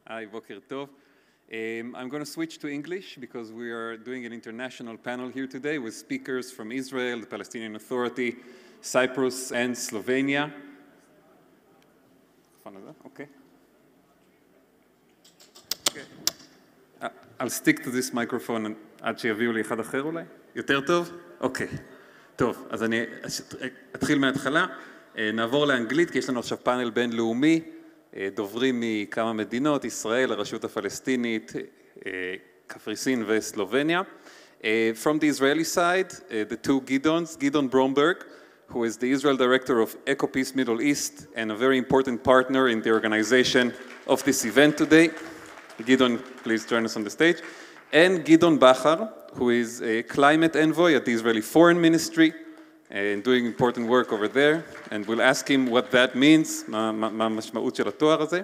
Hi, Boker Tov. I'm going to switch to English because we are doing an international panel here today with speakers from Israel, the Palestinian Authority, Cyprus, and Slovenia. Okay. I'll stick to this microphone עד שיביאו לי אחד אחר אולי. יותר טוב? אוקיי. טוב, אז אני אתחיל מההתחלה. נעבור לאנגלית, כי יש לנו עכשיו פאנל בינלאומי, דוברים מכמה מדינות, ישראל, הרשות הפלסטינית, קפריסין וסלובניה. From the Israeli side, the two Gidons, Gidon Bromberg, who is the Israel Director of Akopi's Middle East and a very important partner in the organization of this event today. Gidon, please join us on the stage. And Gidon Bachar, who is a climate envoy at the Israeli Foreign Ministry and doing important work over there. And we'll ask him what that means, מה המשמעות של התואר הזה.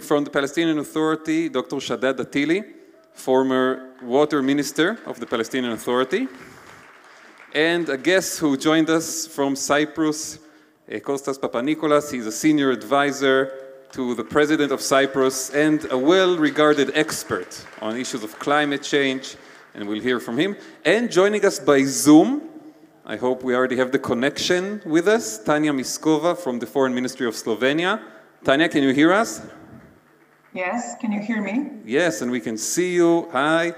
From the Palestinian Authority, Dr. Shdad Atyli, former water minister of the Palestinian Authority. And a guest who joined us from Cyprus, Kostas Papanikolas. He's a senior advisor to the president of Cyprus and a well-regarded expert on issues of climate change, and we'll hear from him. And joining us by Zoom, I hope we already have the connection with us, Tanya Miskova from the Foreign Ministry of Slovenia. Tanya, can you hear us? Yes, can you hear me? Yes, and we can see you. Hi.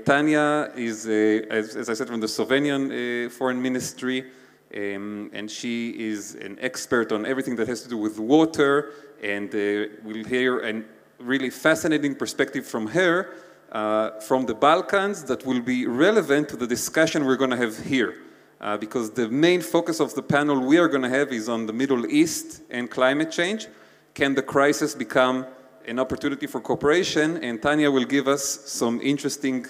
Tanya is, as I said, from the Slovenian Foreign Ministry, and she is an expert on everything that has to do with water, and we'll hear a really fascinating perspective from her from the Balkans that will be relevant to the discussion we're going to have here. Because the main focus of the panel we are going to have is on the Middle East and climate change. Can the crisis become an opportunity for cooperation? And Tanya will give us some interesting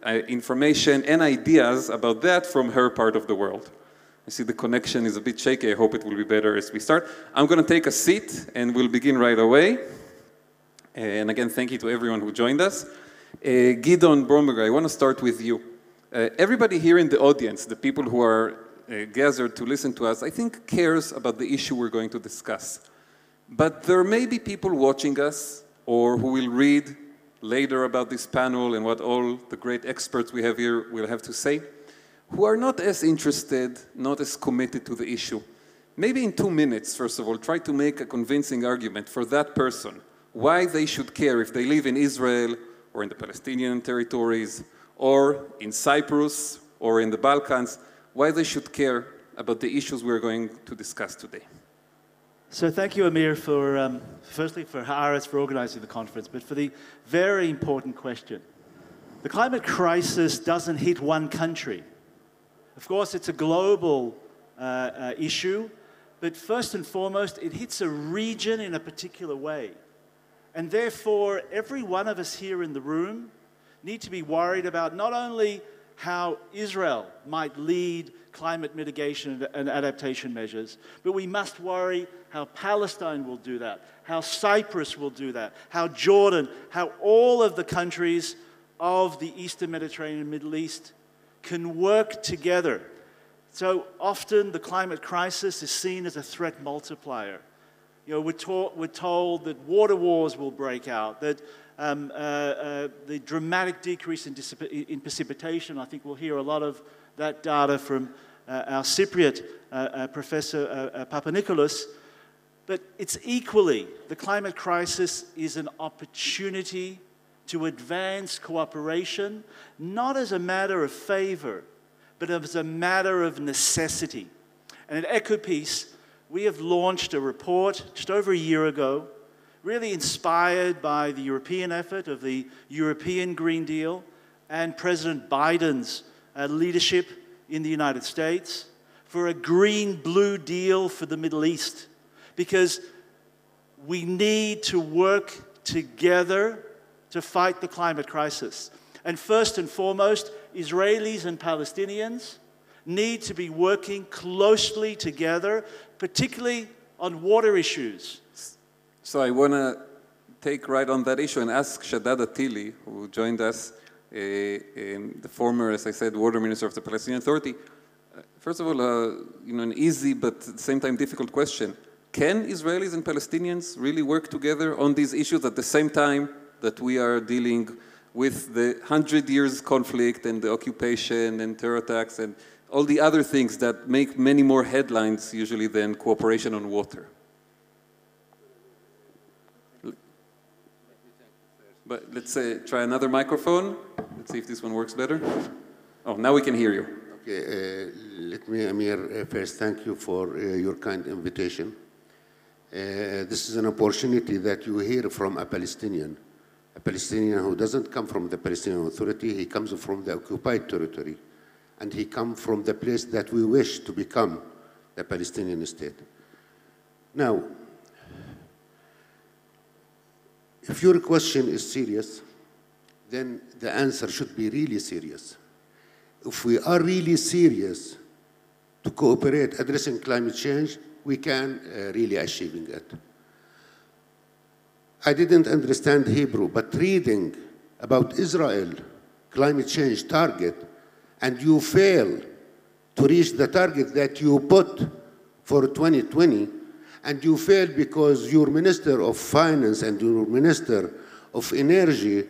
information and ideas about that from her part of the world. I see the connection is a bit shaky. I hope it will be better as we start. I'm going to take a seat and we'll begin right away. And again, thank you to everyone who joined us. Gidon Bromberg, I want to start with you. Everybody here in the audience, the people who are gathered to listen to us, I think cares about the issue we're going to discuss. But there may be people watching us or who will read later about this panel and what all the great experts we have here will have to say, who are not as interested, not as committed to the issue. Maybe in 2 minutes, first of all, try to make a convincing argument for that person, why they should care if they live in Israel or in the Palestinian territories or in Cyprus or in the Balkans, why they should care about the issues we're going to discuss today. So thank you, Amir, for firstly for Haaretz for organizing the conference, but for the very important question. The climate crisis doesn't hit one country. Of course, it's a global issue, but first and foremost, it hits a region in a particular way. And therefore, every one of us here in the room need to be worried about not only how Israel might lead climate mitigation and adaptation measures, but we must worry how Palestine will do that, how Cyprus will do that, how Jordan, how all of the countries of the Eastern Mediterranean and Middle East can work together. So often the climate crisis is seen as a threat multiplier. You know, we're told that water wars will break out, that the dramatic decrease in precipitation, I think we'll hear a lot of that data from our Cypriot Professor Papanikolas, but it's equally, the climate crisis is an opportunity to advance cooperation, not as a matter of favor, but as a matter of necessity. And at Akopi's, we have launched a report just over a year ago, really inspired by the European effort of the European Green Deal and President Biden's leadership in the United States for a green-blue deal for the Middle East. Because we need to work together to fight the climate crisis. And first and foremost, Israelis and Palestinians need to be working closely together, particularly on water issues. So I want to take right on that issue and ask Shdad Atyli, who joined us, the former, as I said, water minister of the Palestinian Authority. First of all, you know, an easy but at the same time difficult question. can Israelis and Palestinians really work together on these issues at the same time that we are dealing with the 100 years conflict and the occupation and terror attacks and all the other things that make many more headlines usually than cooperation on water? But let's try another microphone. Let's see if this one works better. Oh, now we can hear you. Okay, let me, Amir, first thank you for your kind invitation. This is an opportunity that you hear from a Palestinian who doesn't come from the Palestinian Authority. He comes from the occupied territory, and he comes from the place that we wish to become the Palestinian state. Now, if your question is serious, then the answer should be really serious. If we are really serious to cooperate addressing climate change, we can really achieving it. I didn't understand Hebrew, but reading about Israel climate change target, and you fail to reach the target that you put for 2020, and you fail because your Minister of Finance and your Minister of Energy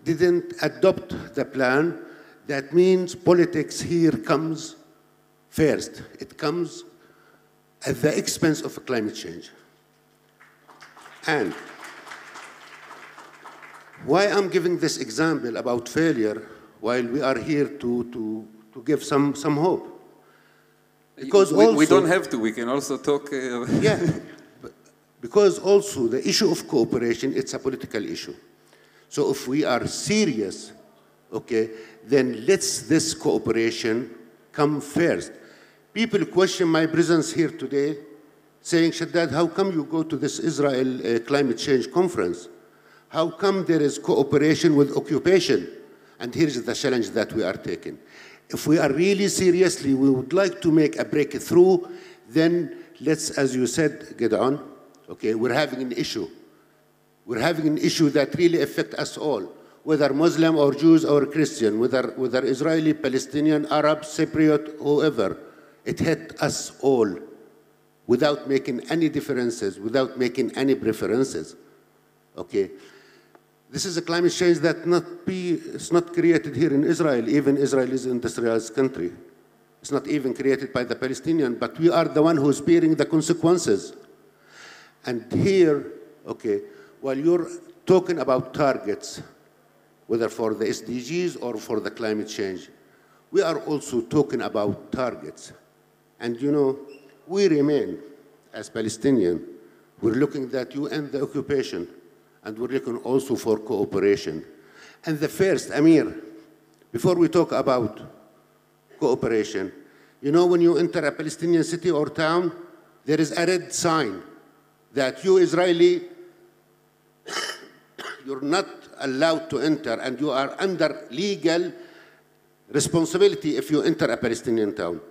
didn't adopt the plan, that means politics here comes first. It comes at the expense of climate change. And why I'm giving this example about failure while we are here to give some hope? Because we don't have to, we can also talk. Yeah, because also the issue of cooperation, it's a political issue. So if we are serious, okay, then let's this cooperation come first. People question my presence here today, saying, Shadad, how come you go to this Israel climate change conference? How come there is cooperation with occupation? And here's the challenge that we are taking. If we are really seriously, we would like to make a breakthrough, then let's, as you said, Gidon, okay, we're having an issue. We're having an issue that really affects us all, whether Muslim or Jews or Christian, whether Israeli, Palestinian, Arab, Cypriot, whoever. It hit us all without making any differences, without making any preferences, okay? This is a climate change that it's not created here in Israel. Even Israel is an industrialized country. It's not even created by the Palestinians, but we are the one who's bearing the consequences. And here, okay, while you're talking about targets, whether for the SDGs or for the climate change, we are also talking about targets. And you know, we remain, as Palestinians, we're looking that you end the occupation, and we're looking also for cooperation. And the first, Amir, before we talk about cooperation, you know when you enter a Palestinian city or town, there is a red sign that you Israeli, you're not allowed to enter, and you are under legal responsibility if you enter a Palestinian town.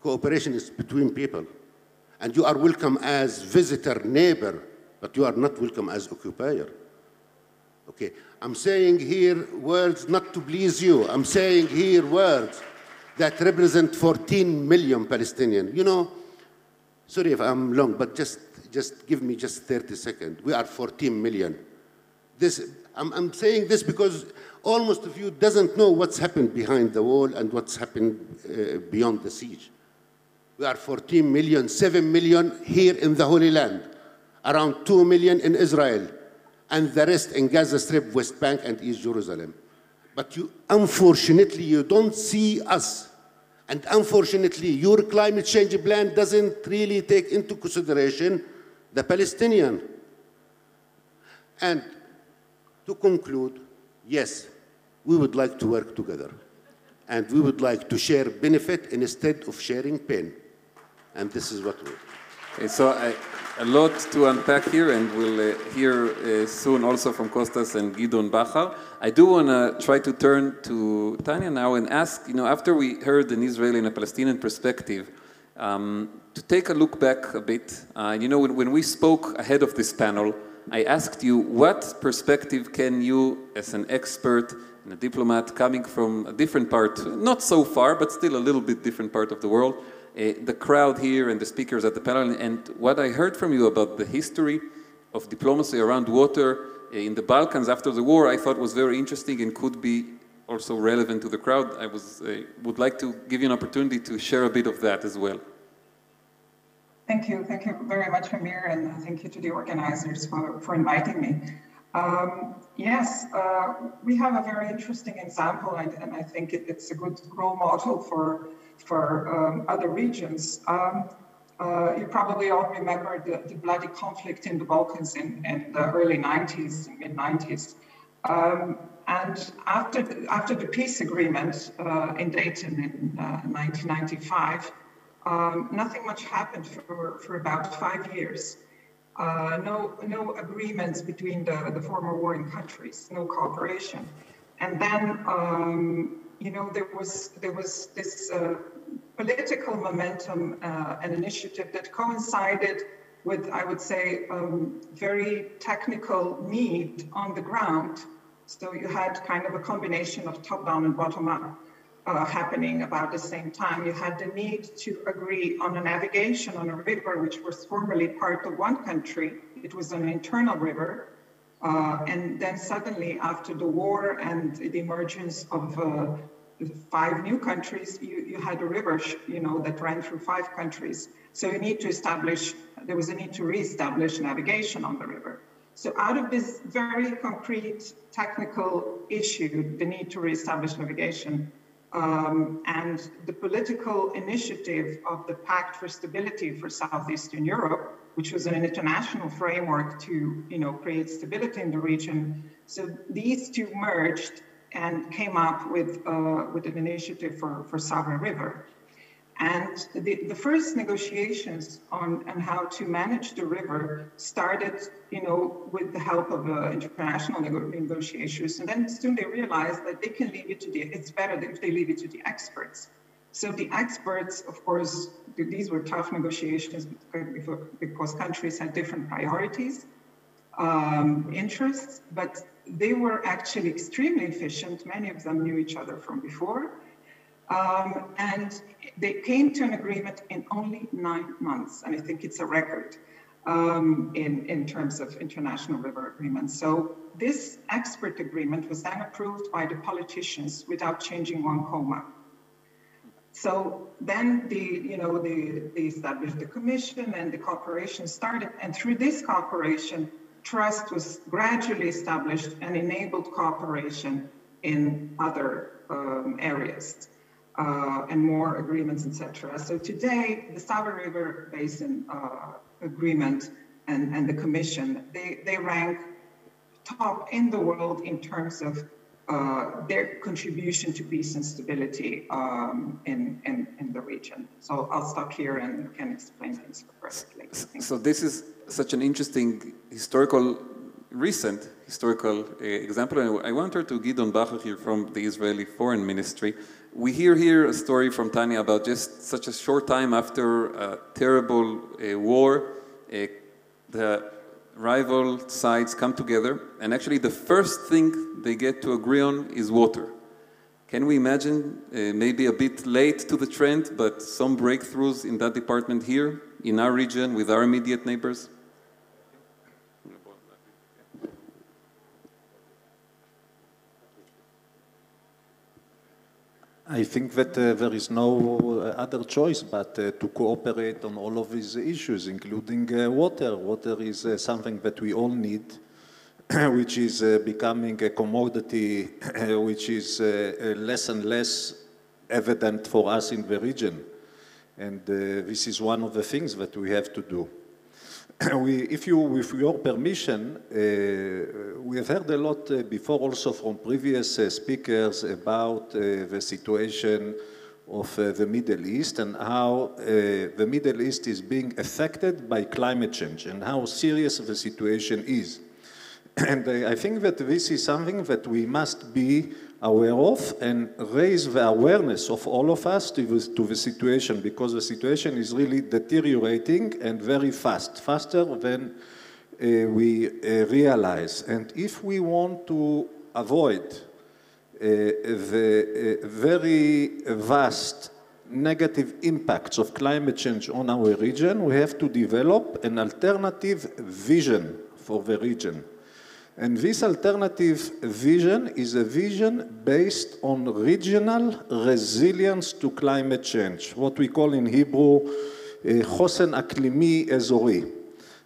Cooperation is between people, and you are welcome as visitor, neighbor, but you are not welcome as occupier. Okay, I'm saying here words not to please you. I'm saying here words that represent 14 million Palestinians. You know, sorry if I'm long, but just give me just 30 seconds. We are 14 million. I'm saying this because almost of you doesn't know what's happened behind the wall and what's happened beyond the siege. We are 14 million, 7 million here in the Holy Land, around 2 million in Israel, and the rest in Gaza Strip, West Bank, and East Jerusalem. But unfortunately, you don't see us. And unfortunately, your climate change plan doesn't really take into consideration the Palestinian. And to conclude, yes, we would like to work together. And we would like to share benefit instead of sharing pain. And this is what we do. Okay, so a lot to unpack here, and we'll hear soon also from Kostas and Gidon Bachar. I do want to try to turn to Tanya now and ask, you know, after we heard an Israeli and a Palestinian perspective, to take a look back a bit. You know, when we spoke ahead of this panel, I asked you, what perspective can you, as an expert and a diplomat coming from a different part, not so far, but still a little bit different part of the world, the crowd here and the speakers at the panel, and what I heard from you about the history of diplomacy around water in the Balkans after the war, I thought was very interesting and could be also relevant to the crowd. I would like to give you an opportunity to share a bit of that as well. Thank you very much, Amir, and thank you to the organizers for inviting me. Yes, we have a very interesting example, and I think it's a good role model for other regions. You probably all remember the bloody conflict in the Balkans in the early 90s, mid-90s. And after the peace agreement in Dayton in 1995, nothing much happened for about 5 years. No agreements between the former warring countries, no cooperation. And then, you know, there was this political momentum and initiative that coincided with, I would say, very technical need on the ground. So you had kind of a combination of top-down and bottom-up happening about the same time. You had the need to agree on a navigation on a river which was formerly part of one country. It was an internal river. And then suddenly, after the war and the emergence of 5 new countries, you had a river, you know, that ran through 5 countries. So you need to there was a need to reestablish navigation on the river. So out of this very concrete technical issue, the need to reestablish navigation, and the political initiative of the Pact for Stability for Southeastern Europe, which was an international framework to, you know, create stability in the region. So these two merged and came up with an initiative for Sovereign River. And the first negotiations on how to manage the river started, you know, with the help of international negotiations. And then soon they realized that they can leave it to it's better if they leave it to the experts. So the experts, of course, these were tough negotiations because countries had different priorities, interests, but they were actually extremely efficient. Many of them knew each other from before. And they came to an agreement in only 9 months. And I think it's a record in terms of international river agreements. So this expert agreement was then approved by the politicians without changing one comma. So then they established the commission and the cooperation started. And through this cooperation, trust was gradually established and enabled cooperation in other areas. And more agreements, etc. So today, the Sovereign River Basin Agreement and the Commission, they rank top in the world in terms of their contribution to peace and stability in the region. So I'll stop here and can explain things perfectly. So this is such an interesting recent historical example. And I want to turn to Gidon here from the Israeli Foreign Ministry. We hear here a story from Tanya about just such a short time after a terrible war, the rival sides come together, and actually the first thing they get to agree on is water. Can we imagine, maybe a bit late to the trend, but some breakthroughs in that department here, in our region, with our immediate neighbors? I think that there is no other choice but to cooperate on all of these issues, including water. Water is something that we all need, which is becoming a commodity which is less and less evident for us in the region. And this is one of the things that we have to do. With your permission, we have heard a lot before also from previous speakers about the situation of the Middle East and how the Middle East is being affected by climate change and how serious the situation is. And I think that this is something that we must be aware of and raise the awareness of all of us to the situation, because the situation is really deteriorating and very fast, faster than we realize. And if we want to avoid the very vast negative impacts of climate change on our region, we have to develop an alternative vision for the region. And this alternative vision is a vision based on regional resilience to climate change, what we call in Hebrew, חוסן אקלימי אזורי.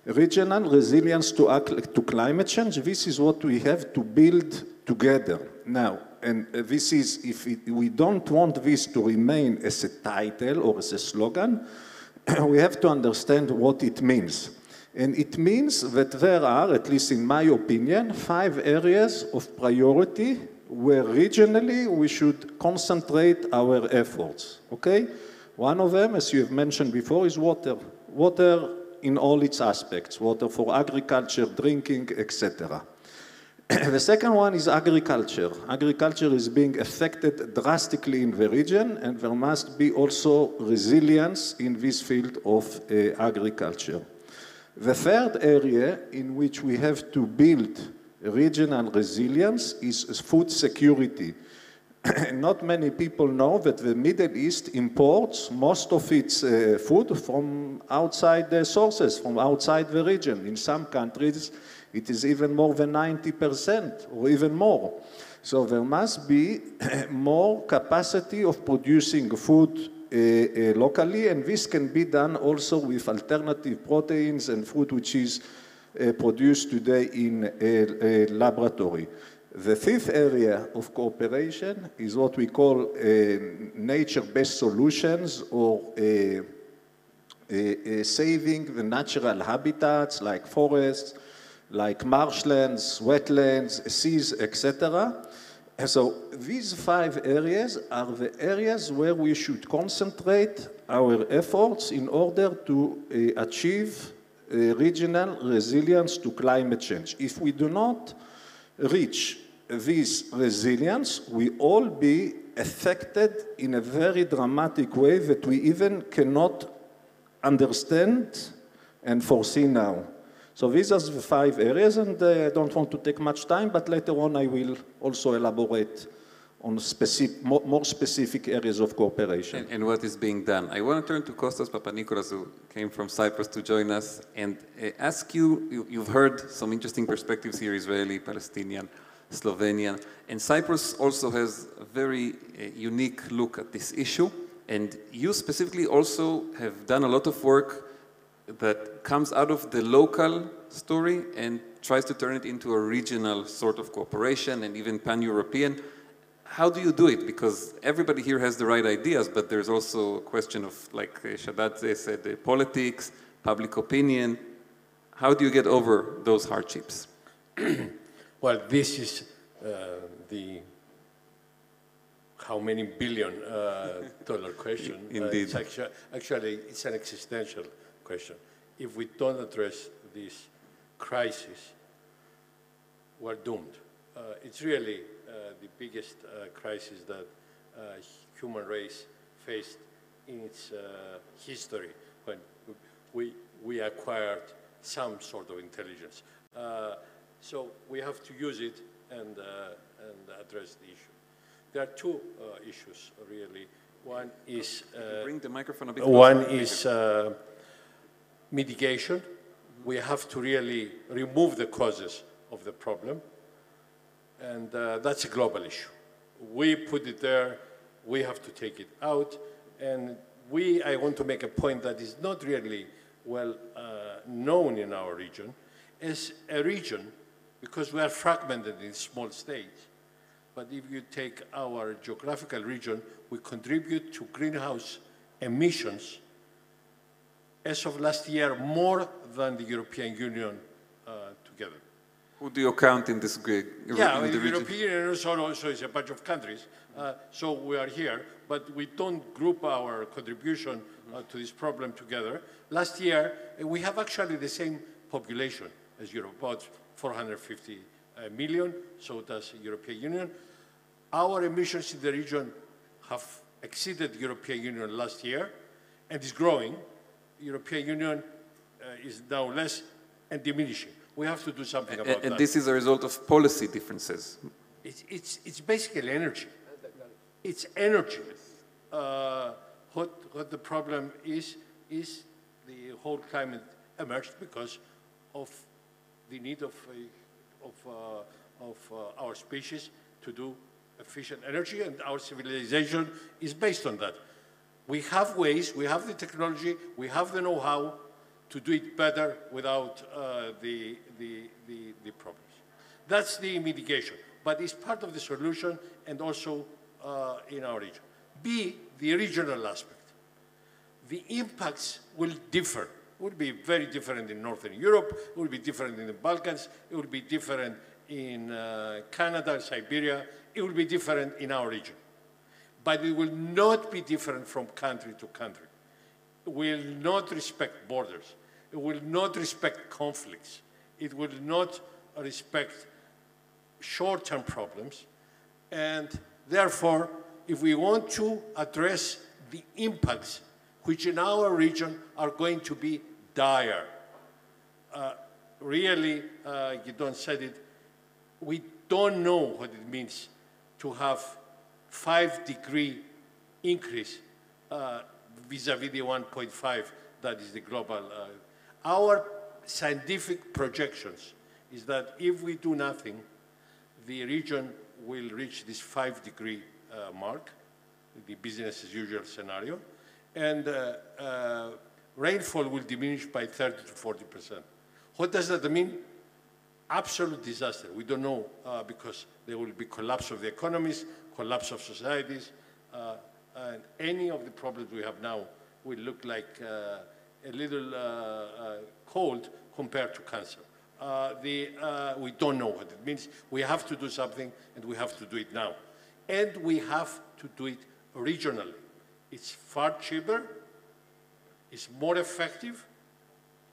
Regional resilience to climate change, this is what we have to build together. Now, and this is, if we don't want this to remain as a title or as a slogan, we have to understand what it means. And it means that there are, at least in my opinion, 5 areas of priority where regionally we should concentrate our efforts, okay? One of them, as you have mentioned before, is water. Water in all its aspects, water for agriculture, drinking, etc. The second one is agriculture. Agriculture is being affected drastically in the region, and there must be also resilience in this field of agriculture. The third area in which we have to build regional resilience is food security. Not many people know that the Middle East imports most of its food from outside the sources, from outside the region. In some countries, it is even more than 90% or even more. So there must be more capacity of producing food locally, and this can be done also with alternative proteins and food which is produced today in a laboratory. The fifth area of cooperation is what we call nature-based solutions, or saving the natural habitats like forests, like marshlands, wetlands, seas, etc. So these 5 areas are the areas where we should concentrate our efforts in order to achieve regional resilience to climate change. If we do not reach this resilience, we all be affected in a very dramatic way that we even cannot understand and foresee now. So these are the 5 areas, and I don't want to take much time, but later on I will also elaborate on more specific areas of cooperation. And what is being done. I want to turn to Kostas Papanikolas, who came from Cyprus to join us, and ask you, you've heard some interesting perspectives here, Israeli, Palestinian, Slovenian, and Cyprus also has a very unique look at this issue, and you specifically also have done a lot of work that comes out of the local story and tries to turn it into a regional sort of cooperation and even pan-European. How do you do it? Because everybody here has the right ideas, but there's also a question of, like Shadad said, politics, public opinion. How do you get over those hardships? Well, this is the how many billion dollar question. Indeed. Actually, it's an existential question. If we don't address this crisis, we're doomed. It's really the biggest crisis that human race faced in its history when we acquired some sort of intelligence. So we have to use it and address the issue. There are 2 issues, really. One is bring the microphone a bit one closer. is mitigation. We have to really remove the causes of the problem, and that's a global issue. We put it there, we have to take it out, and I want to make a point that is not really well known in our region. As a region, because we are fragmented in small states, but if you take our geographical region, we contribute to greenhouse emissions as of last year more than the European Union together. Who do you count in this grid? Yeah, the European Union also is a bunch of countries, so we are here, but we don't group our contribution to this problem together. Last year, we have actually the same population as Europe, about 450 million, so does the European Union. Our emissions in the region have exceeded the European Union last year, and is growing. European Union is now less and diminishing. We have to do something about that. And this is a result of policy differences. It's basically energy. It's energy. what the problem is the whole climate emerged because of the need of our species to do efficient energy, and our civilization is based on that. We have ways, we have the technology, we have the know-how to do it better without the problems. That's the mitigation, but it's part of the solution and also in our region. B, the regional aspect. The impacts will differ. It will be very different in Northern Europe, it will be different in the Balkans, it will be different in Canada, Siberia, it will be different in our region. But it will not be different from country to country. It will not respect borders. It will not respect conflicts. It will not respect short-term problems. And therefore, if we want to address the impacts which in our region are going to be dire, really, Gidon said it, we don't know what it means to have 5-degree increase vis-a-vis the 1.5 that is the global. Our scientific projections is that if we do nothing, the region will reach this 5-degree mark, the business as usual scenario, and rainfall will diminish by 30 to 40%. What does that mean? Absolute disaster. We don't know because there will be collapse of the economies, collapse of societies, and any of the problems we have now will look like a little cold compared to cancer. We don't know what it means. We have to do something, and we have to do it now. And we have to do it regionally. It's far cheaper, it's more effective,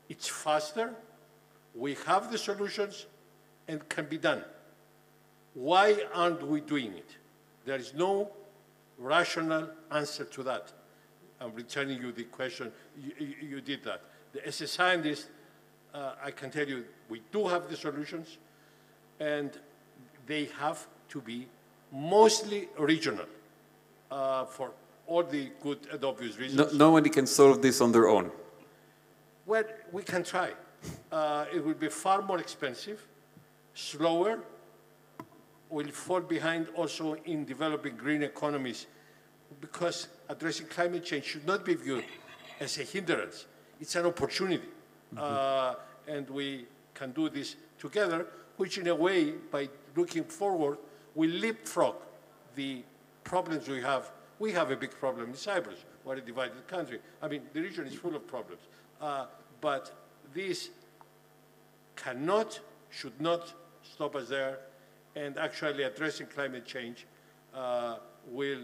it's faster, we have the solutions, and can be done. Why aren't we doing it? There is no rational answer to that. I'm returning you the question, you did that. As a scientist, I can tell you we do have the solutions, and they have to be mostly regional for all the good and obvious reasons. Nobody can solve this on their own. Well, we can try. It will be far more expensive, slower, will fall behind also in developing green economies, because addressing climate change should not be viewed as a hindrance. It's an opportunity. And we can do this together, which in a way, by looking forward, will leapfrog the problems we have. We have a big problem in Cyprus. We're a divided country. I mean, the region is full of problems. But this cannot, should not stop us there. And actually addressing climate change will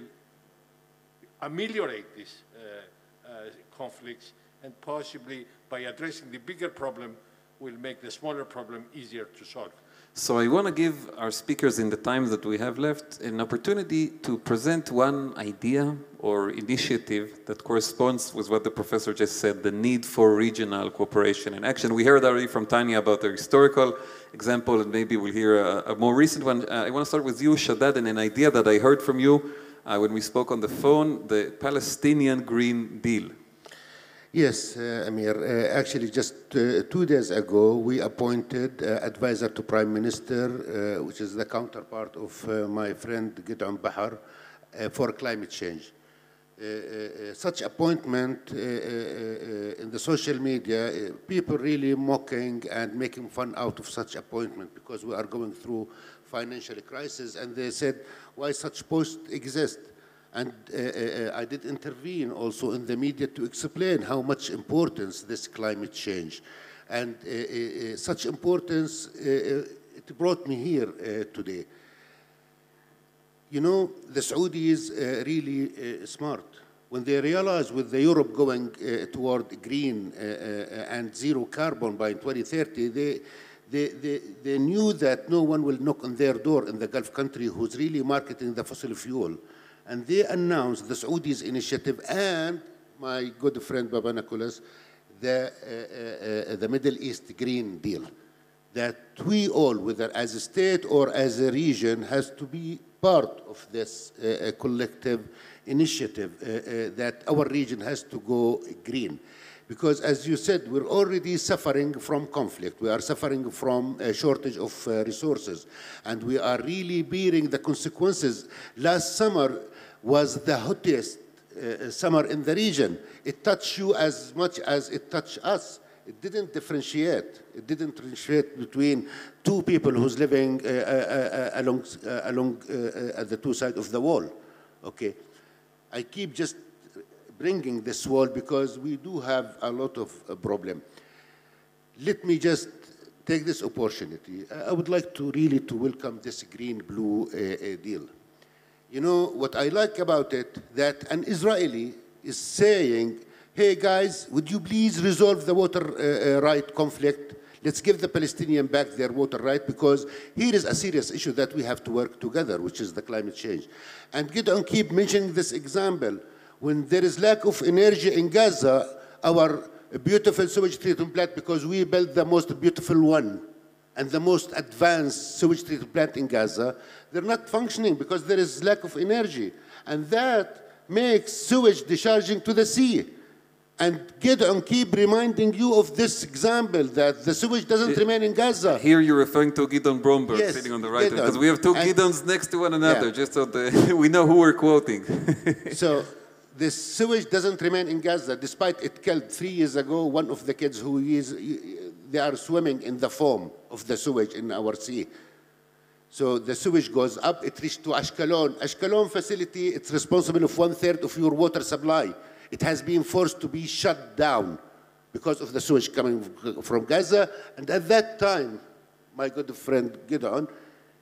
ameliorate these conflicts, and possibly by addressing the bigger problem will make the smaller problem easier to solve. So I want to give our speakers in the time that we have left an opportunity to present one idea or initiative that corresponds with what the professor just said, the need for regional cooperation and action. We heard already from Tanya about the historical example, and maybe we'll hear a more recent one. I want to start with you, Shadad, and an idea that I heard from you when we spoke on the phone, the Palestinian Green Deal. Yes, Amir. Actually, just 2 days ago, we appointed advisor to Prime Minister, which is the counterpart of my friend Gid'on Bahar, for climate change. Such appointment in the social media, people really mocking and making fun out of such appointment because we are going through financial crisis, and they said, why such post exist? And I did intervene also in the media to explain how much importance this climate change. And such importance, it brought me here today. You know, the Saudis really smart. When they realized with the Europe going toward green and zero carbon by 2030, they knew that no one will knock on their door in the Gulf country who's really marketing the fossil fuel. And they announced the Saudis initiative and my good friend Baba Nicholas, the Middle East Green Deal. that we all, whether as a state or as a region, has to be part of this collective initiative that our region has to go green. Because as you said, we're already suffering from conflict. We are suffering from a shortage of resources. And we are really bearing the consequences. Last summer was the hottest summer in the region. It touched you as much as it touched us. It didn't differentiate. It didn't differentiate between two people who's living along the two sides of the wall. Okay, I keep just bringing this wall because we do have a lot of problem. Let me just take this opportunity. I would like to really welcome this green-blue deal. You know, what I like about it, that an Israeli is saying, hey guys, would you please resolve the water right conflict? Let's give the Palestinians back their water right, because here is a serious issue that we have to work together, which is the climate change. And Gidon keep mentioning this example. When there is lack of energy in Gaza, our beautiful sewage treatment plant, because we built the most beautiful one and the most advanced sewage treatment plant in Gaza, they're not functioning because there is lack of energy. And that makes sewage discharging to the sea. And Gidon keep reminding you of this example, that the sewage doesn't remain in Gaza. Here you're referring to Gidon Bromberg, yes, sitting on the right, Gidon. because we have two Gidons next to one another, yeah. just so we know who we're quoting. So this sewage doesn't remain in Gaza, despite it killed 3 years ago one of the kids who they are swimming in the foam of the sewage in our sea. So the sewage goes up, it reaches to Ashkelon. Ashkelon facility, it's responsible of 1/3 of your water supply. It has been forced to be shut down because of the sewage coming from Gaza. And at that time, my good friend Gidon,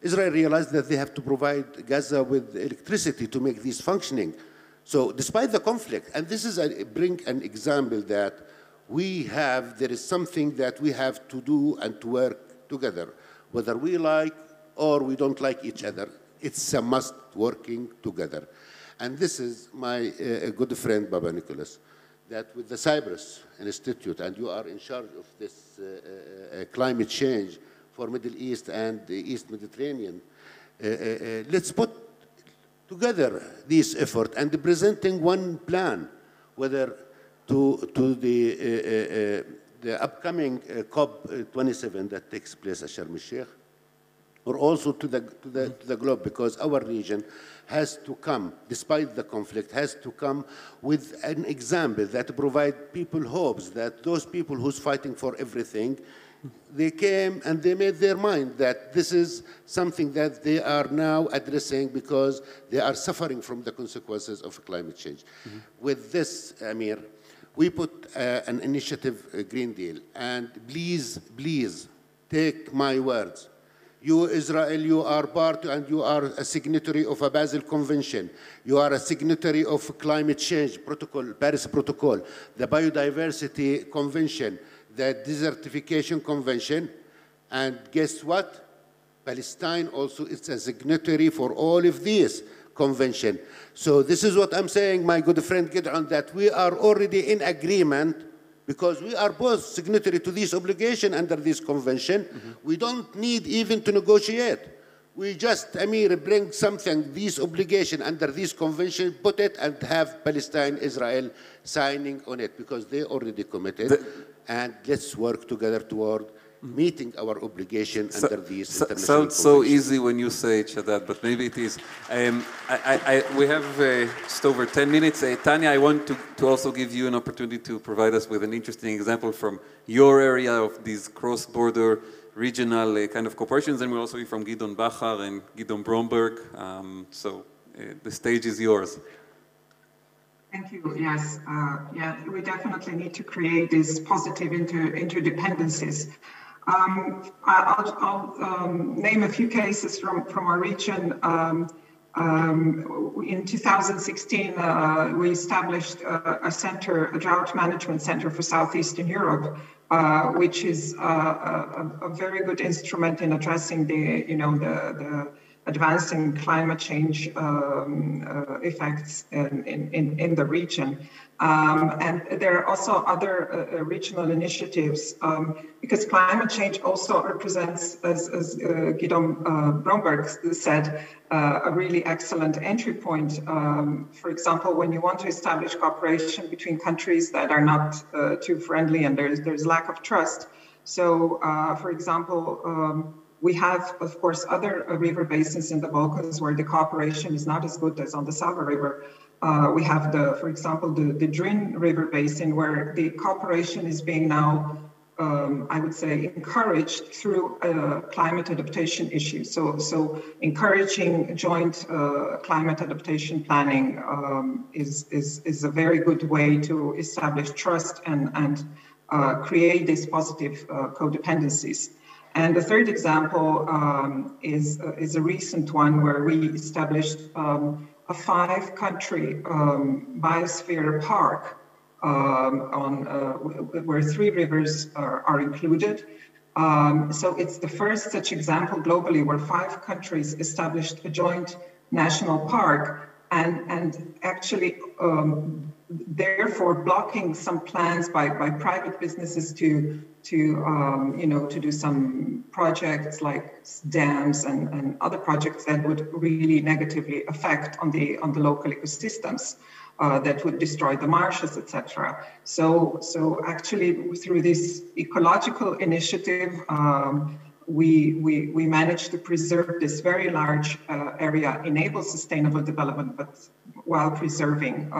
Israel realized that they have to provide Gaza with electricity to make these functioning. So despite the conflict, and this is bring an example that there is something that we have to do and to work together. Whether we like or we don't like each other, it's a must working together. And this is my good friend, Baba Nicholas, that with the Cyprus Institute, and you are in charge of this climate change for Middle East and the East Mediterranean, let's put together this effort and presenting one plan, whether to the upcoming COP27 that takes place at Sharm el-Sheikh, or also to the globe, because our region has to come, despite the conflict, has to come with an example that provide people hopes, that those people who's fighting for everything, they came and they made their mind that this is something that they are now addressing because they are suffering from the consequences of climate change. Mm-hmm. With this, Amir, we put an initiative, a Green Deal, and please, please take my words. You, Israel, you are part and you are a signatory of a Basel Convention. You are a signatory of climate change protocol, Paris Protocol, the Biodiversity Convention, the Desertification Convention, and guess what? Palestine also is a signatory for all of these conventions. So this is what I'm saying, my good friend Gidon, that we are already in agreement because we are both signatory to this obligation under this convention. Mm-hmm. We don't need even to negotiate. We just, Amir, bring something, this obligation under this convention, put it and have Palestine, Israel signing on it because they already committed. And let's work together toward meeting our obligation under these international sounds so easy when you say it, Shadad, but maybe it is. We have just over 10 minutes. Tanya, I want to also give you an opportunity to provide us with an interesting example from your area of these cross-border regional kind of corporations, and we'll also be from Gidon Bachar and Gidon Bromberg. So the stage is yours. Thank you. Yes, we definitely need to create these positive interdependencies. I'll name a few cases from our region. In 2016, we established a drought management center for Southeastern Europe, which is a very good instrument in addressing the advancing climate change effects in the region. And there are also other regional initiatives because climate change also represents, as Guido Bromberg said, a really excellent entry point. For example, when you want to establish cooperation between countries that are not too friendly and there's lack of trust. So, for example, we have, of course, other river basins in the Balkans where the cooperation is not as good as on the Sava River. We have, for example, the Drin River Basin where the cooperation is being now, I would say, encouraged through climate adaptation issues. So encouraging joint climate adaptation planning is a very good way to establish trust and create these positive codependencies. And the third example is a recent one where we established a 5-country biosphere park where 3 rivers are included. So it's the first such example globally where 5 countries established a joint national park and actually therefore blocking some plans by private businesses to do some projects like dams and other projects that would really negatively affect on the local ecosystems that would destroy the marshes, etc. So actually through this ecological initiative, we managed to preserve this very large area, enable sustainable development, but while preserving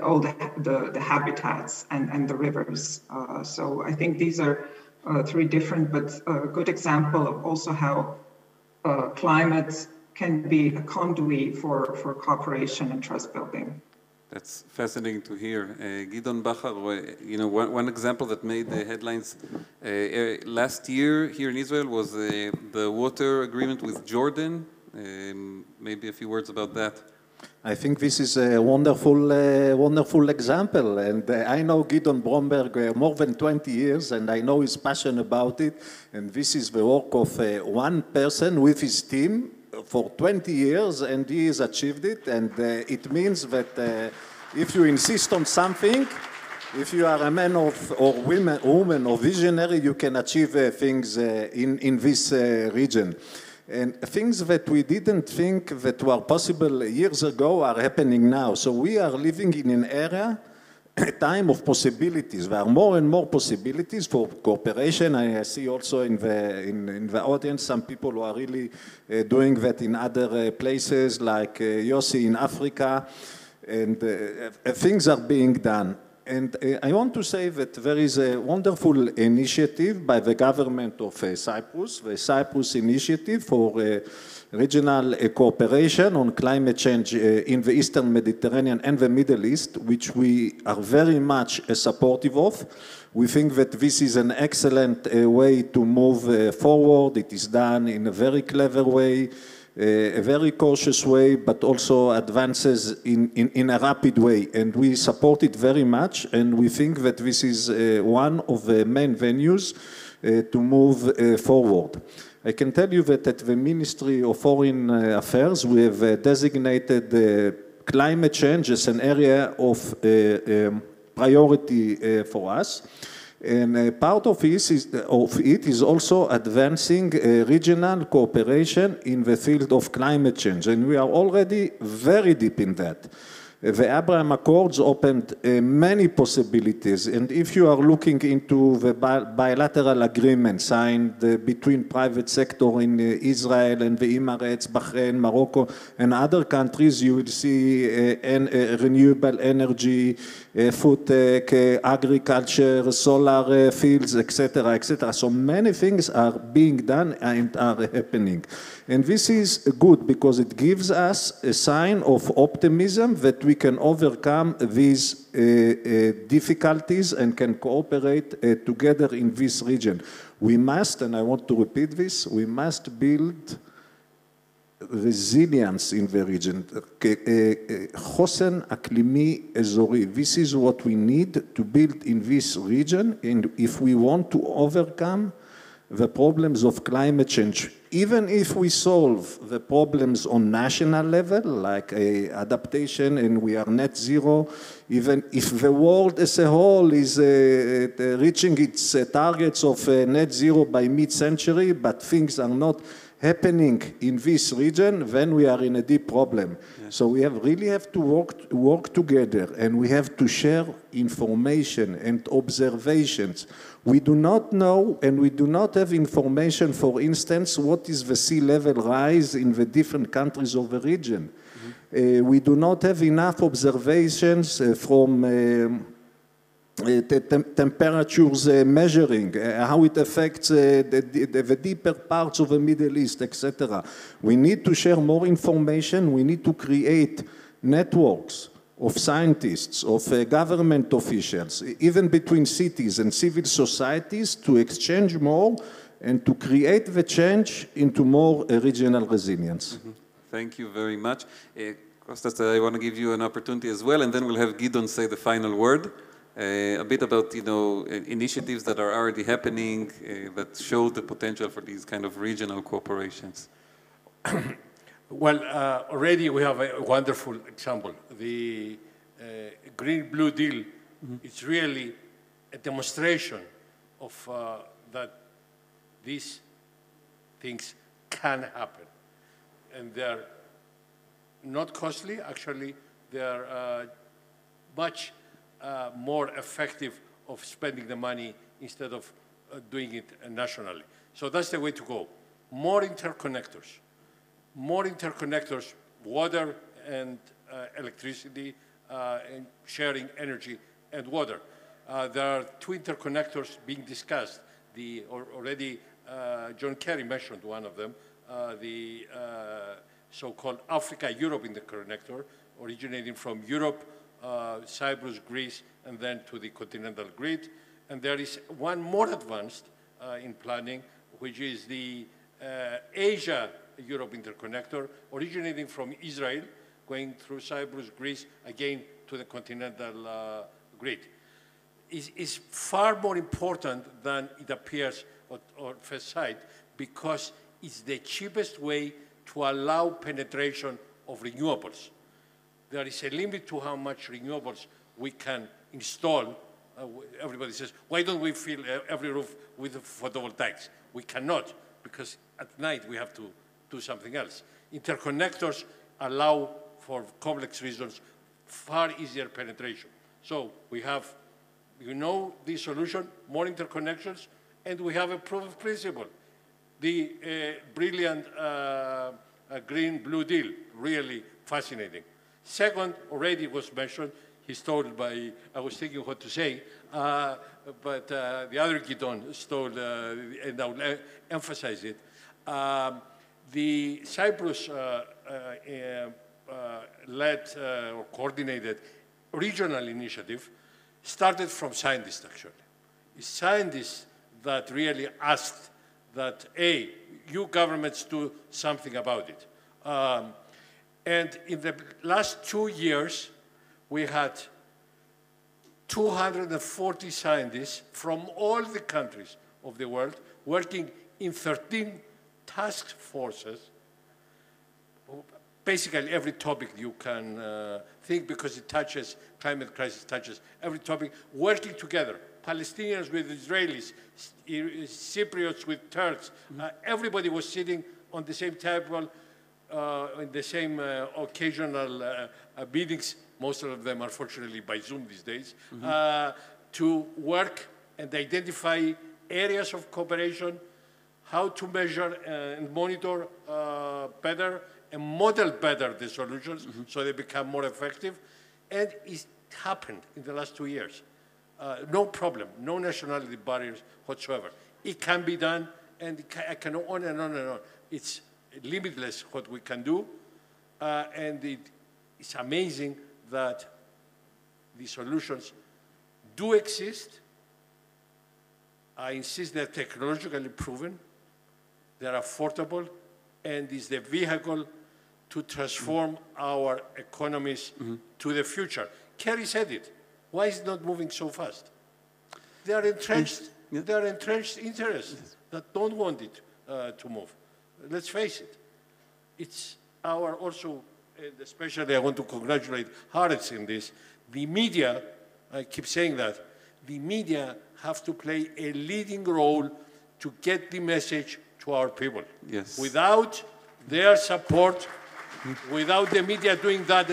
all the habitats and the rivers. So I think these are 3 different but good example of also how climate can be a conduit for cooperation and trust building. That's fascinating to hear. Gidon Bachar, one example that made the headlines last year here in Israel was the water agreement with Jordan. Maybe a few words about that. I think this is a wonderful example, and I know Gidon Bromberg more than 20 years, and I know his passion about it, and this is the work of one person with his team for 20 years, and he has achieved it, and it means that if you insist on something, if you are a man or woman or visionary, you can achieve things in this region. And things that we didn't think that were possible years ago are happening now. So we are living in an era, a time of possibilities. There are more and more possibilities for cooperation. I see also in the audience some people who are really doing that in other places, like Yossi in Africa, and things are being done. And I want to say that there is a wonderful initiative by the government of Cyprus, the Cyprus Initiative for Regional Cooperation on Climate Change in the Eastern Mediterranean and the Middle East, which we are very much supportive of. We think that this is an excellent way to move forward. It is done in a very clever way, a very cautious way, but also advances in a rapid way. And we support it very much, and we think that this is one of the main venues to move forward. I can tell you that at the Ministry of Foreign Affairs, we have designated climate change as an area of priority for us. And part of it is also advancing regional cooperation in the field of climate change. And we are already very deep in that. The Abraham Accords opened many possibilities. And if you are looking into the bilateral agreement signed between private sector in Israel and the Emirates, Bahrain, Morocco, and other countries, you will see renewable energy, food tech, agriculture, solar fields, etc., etc. So many things are being done and are happening. And this is good because it gives us a sign of optimism that we can overcome these difficulties and can cooperate together in this region. We must, and I want to repeat this, we must build resilience in the region. חוסן אקלימי אזורי. This is what we need to build in this region, and if we want to overcome the problems of climate change, even if we solve the problems on national level, like adaptation and we are net zero, even if the world as a whole is reaching its targets of net zero by mid-century, but things are not happening in this region, then we are in a deep problem. Yes. So we really have to work together, and we have to share information and observations. We do not know, and we do not have information, for instance, what is the sea level rise in the different countries of the region. Mm-hmm. We do not have enough observations from temperatures measuring, how it affects the deeper parts of the Middle East, etc. We need to share more information. We need to create networks of scientists, of government officials, even between cities and civil societies, to exchange more and to create the change into more regional resilience. Mm-hmm. Thank you very much. Kostas, I want to give you an opportunity as well, and then we'll have Gidon say the final word. A bit about, initiatives that are already happening that show the potential for these kind of regional cooperations. Well, already we have a wonderful example. The Green-Blue Deal is really a demonstration of that these things can happen. And they're not costly, actually, they're much more effective of spending the money instead of doing it nationally. So that's the way to go. More interconnectors, water and electricity, and sharing energy and water. There are two interconnectors being discussed. Already John Kerry mentioned one of them, the so-called Africa-Europe interconnector, originating from Europe, Cyprus, Greece, and then to the continental grid. And there is one more advanced in planning, which is the Asia-Europe interconnector, originating from Israel, going through Cyprus, Greece, again to the continental grid. Is far more important than it appears on first sight, because it's the cheapest way to allow penetration of renewables. There is a limit to how much renewables we can install. Everybody says, why don't we fill every roof with photovoltaics? We cannot, because at night we have to do something else. Interconnectors allow, for complex reasons, far easier penetration. So we have, the solution, more interconnections, and we have a proof of principle. The brilliant Green-Blue Deal, really fascinating. Second, already was mentioned, he stole by, I was thinking what to say, but the other Gidon stole, and I'll emphasize it. The Cyprus led or coordinated regional initiative started from scientists, actually. It's scientists that really asked that, you governments do something about it. And in the last 2 years, we had 240 scientists from all the countries of the world working in 13 task forces. Basically, every topic you can think, because it touches, climate crisis touches every topic, working together. Palestinians with Israelis, Cypriots with Turks. Everybody was sitting on the same table, in the same occasional meetings, most of them unfortunately by Zoom these days, to work and identify areas of cooperation, how to measure and monitor better and model better the solutions so they become more effective. And it happened in the last 2 years. No problem, no nationality barriers whatsoever. It can be done, and I can go on and on and on. It's limitless what we can do, and it's amazing that the solutions do exist. I insist they're technologically proven, they're affordable, and is the vehicle to transform our economies to the future. Kerry said it. Why is it not moving so fast? They are entrenched, they are entrenched interests. that don't want it to move. Let's face it. It's our also, and especially I want to congratulate Haaretz in this, the media, I keep saying that, the media have to play a leading role to get the message to our people. Yes. Without their support, without the media doing that,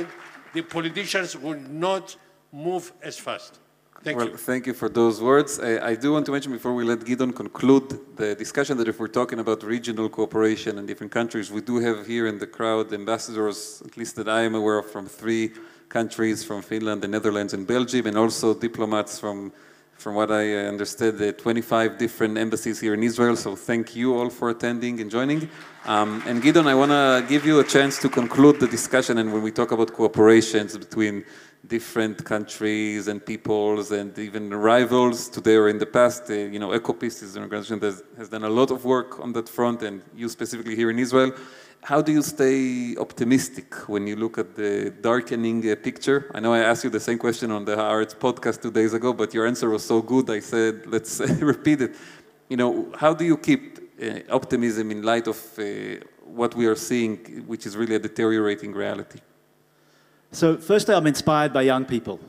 the politicians will not move as fast. Thank you. Thank you for those words. I do want to mention before we let Gidon conclude the discussion that if we're talking about regional cooperation in different countries, we do have here in the crowd ambassadors, at least that I am aware of, from 3 countries, from Finland, the Netherlands, and Belgium, and also diplomats from what I understood, the 25 different embassies here in Israel. So thank you all for attending and joining. And Gidon, I want to give you a chance to conclude the discussion. And when we talk about cooperations between different countries and peoples and even rivals today or in the past, Akopiis is an organization that has done a lot of work on that front, and you specifically here in Israel. How do you stay optimistic when you look at the darkening picture? I know I asked you the same question on the Haaretz podcast 2 days ago, but your answer was so good, I said, let's repeat it. How do you keep optimism in light of what we are seeing, which is really a deteriorating reality? So firstly, I'm inspired by young people.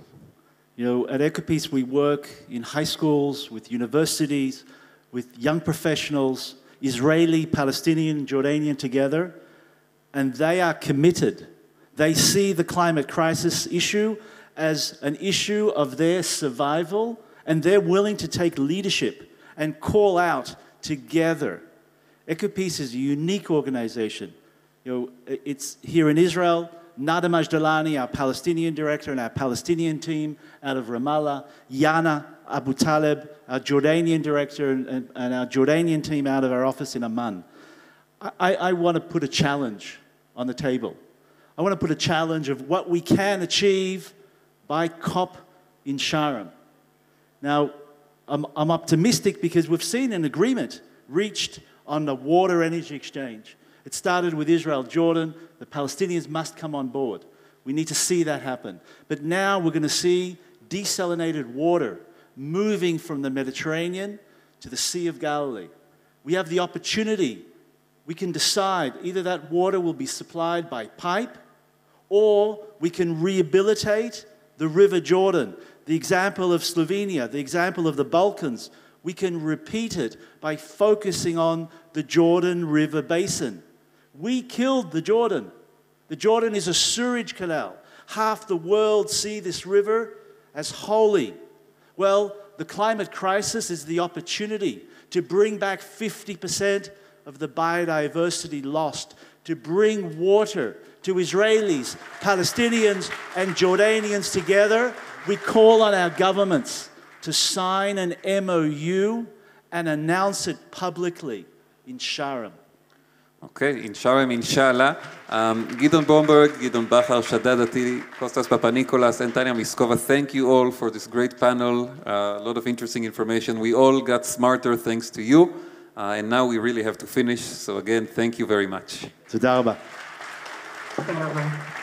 At Akopiis, we work in high schools, with universities, with young professionals, Israeli, Palestinian, Jordanian together, and they are committed. They see the climate crisis issue as an issue of their survival, and they're willing to take leadership and call out together. Akopiis is a unique organization. It's here in Israel. Nada Majdalani, our Palestinian director, and our Palestinian team out of Ramallah. Yana Abu Talib, our Jordanian director, and our Jordanian team out of our office in Amman. I want to put a challenge on the table. I want to put a challenge of what we can achieve by COP in Sharm. Now, I'm optimistic because we've seen an agreement reached on the water energy exchange. It started with Israel, Jordan. The Palestinians must come on board. We need to see that happen. But now we're going to see desalinated water moving from the Mediterranean to the Sea of Galilee. We have the opportunity. We can decide either that water will be supplied by pipe or we can rehabilitate the River Jordan. The example of Slovenia, the example of the Balkans, we can repeat it by focusing on the Jordan River Basin. We killed the Jordan. The Jordan is a sewage canal. Half the world see this river as holy. Well, the climate crisis is the opportunity to bring back 50% of the biodiversity lost, to bring water to Israelis, Palestinians, and Jordanians together. We call on our governments to sign an MOU and announce it publicly in Sharm. Okay, in Sharm, inshallah. Gidon Bromberg, Gidon Bachar, Shaddaad, Atyli, Kostas Papanikolas, and Tanya Miskova, thank you all for this great panel. A lot of interesting information. We all got smarter thanks to you. And now we really have to finish. So again, thank you very much. Toda rabah. Thank you.